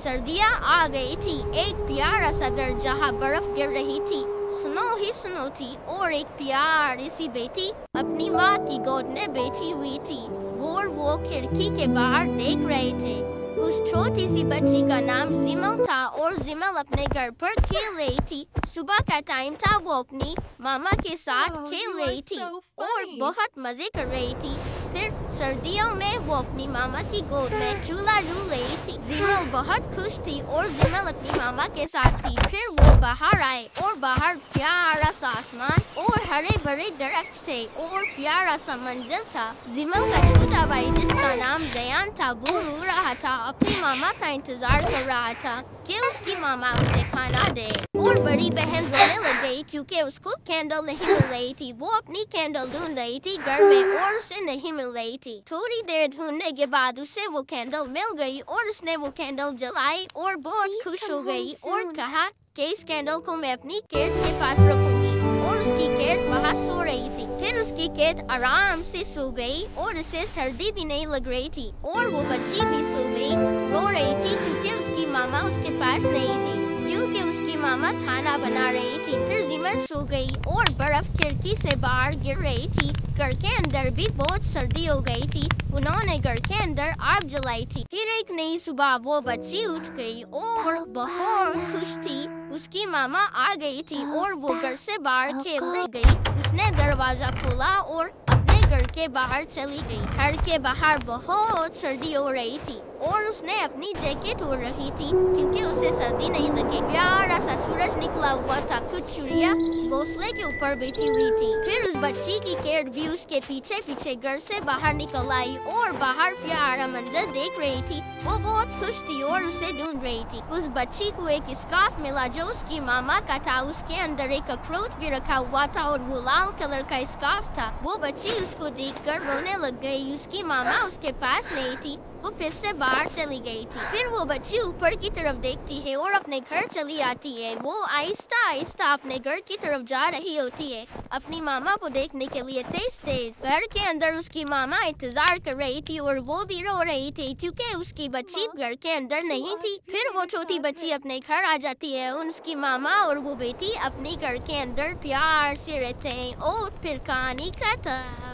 سردیاں آ گئی تھی، ایک پیارا سا گھر جہاں برف گر رہی تھی، سنو ہی سنو تھی، اور ایک پیاری سی بیٹی اپنی ماں کی گود میں بیٹھی ہوئی تھی، اور وہ کھڑکی کے باہر دیکھ رہے تھے۔ اس چھوٹی سی بچی کا نام زمل تھا، اور زمل اپنے گھر پر کھیل رہی تھی۔ صبح کا ٹائم تھا، وہ اپنی ماما کے ساتھ کھیل رہی تھی اور بہت مزے کر رہی تھی۔ پھر سردیوں میں وہ اپنی ماما کی گود میں جھولا جھول رہی تھی۔ زمل بہت خوش تھی اور زمل اپنی ماما کے ساتھ تھی۔ پھر وہ باہر آئے اور باہر پیارا سا آسمان اور ہرے بھرے درخت تھے اور پیارا سا منظر تھا۔ زمل کا چھوٹا بھائی جس کا نام دیان تھا، وہ رو رہا تھا، اپنی ماما کا انتظار کر رہا تھا کہ اس کی ماما اسے کھانا دے، اور بڑی بہن رونے لگ گئی کیونکہ اس کو کینڈل نہیں مل رہی تھی۔ وہ اپنی کینڈل ڈھونڈ رہی تھی گھر میں اور اسے نہیں مل رہی تھی۔ تھوڑی دیر ڈھونڈنے کے بعد اسے وہ کینڈل مل گئی اور اس نے وہ کینڈل جلائی اور بہت خوش ہو گئی اور کہا کہ اس کینڈل کو میں اپنی کیٹ کے پاس رکھوں گی، اور اس کی کیٹ وہاں سو رہی تھی۔ پھر اس کی کیٹ آرام سے سو گئی اور اسے سردی بھی نہیں لگ رہی تھی، اور وہ بچی بھی سو گئی، رو رہی تھی کیونکہ اس کی ماما اس کے پاس نہیں تھی، کیونکہ اس کی ماما کھانا بنا رہی تھی۔ پھر زمل سو گئی اور برف کھڑکی سے باہر گر رہی تھی۔ گھر کے اندر بھی بہت سردی ہو گئی تھی، انہوں نے گھر کے اندر آگ جلائی تھی۔ پھر ایک نئی صبح وہ بچی اٹھ گئی اور بہت خوش تھی، اس کی ماما آ گئی تھی اور وہ گھر سے باہر کھیلنے گئی۔ اس نے دروازہ کھولا اور اپنے گھر کے باہر چلی گئی۔ گھر کے باہر بہت سردی ہو رہی تھی اور اس نے اپنی جیکٹ اوڑھ رہی تھی کیونکہ اسے سردی نہیں لگے۔ پیارا سا سورج نکلا ہوا تھا، کچھ چڑیا گھونسلے کے اوپر بیٹھی ہوئی تھی۔ پھر اس بچی کی کیٹ بھی اس کے پیچھے پیچھے گھر سے باہر نکل آئی اور باہر پیارا منظر دیکھ رہی تھی۔ وہ بہت خوش تھی اور اسے ڈھونڈ رہی تھی۔ اس بچی کو ایک اسکارف ملا جو اس کی ماما کا تھا، اس کے اندر ایک اخروٹ بھی رکھا ہوا تھا اور وہ لال کلر کا اسکارف تھا۔ وہ بچی اس کو دیکھ کر رونے لگ گئی، اس کی ماما اس کے پاس نہیں تھی، وہ پھر سے باہر چلی گئی تھی۔ پھر وہ بچی اوپر کی طرف دیکھتی ہے اور اپنے گھر چلی آتی ہے۔ وہ آہستہ آہستہ اپنے گھر کی طرف جا رہی ہوتی ہے، اپنی ماما کو دیکھنے کے لیے تیز تیز۔ گھر کے اندر اس کی ماما انتظار کر رہی تھی اور وہ بھی رو رہی تھی کیونکہ اس کی بچی گھر کے اندر نہیں تھی۔ پھر وہ چھوٹی بچی اپنے گھر آ جاتی ہے، اس کی ماما اور وہ بیٹی اپنے گھر کے اندر پیار سے رہتے ہیں، اور پھر کہانی ختم۔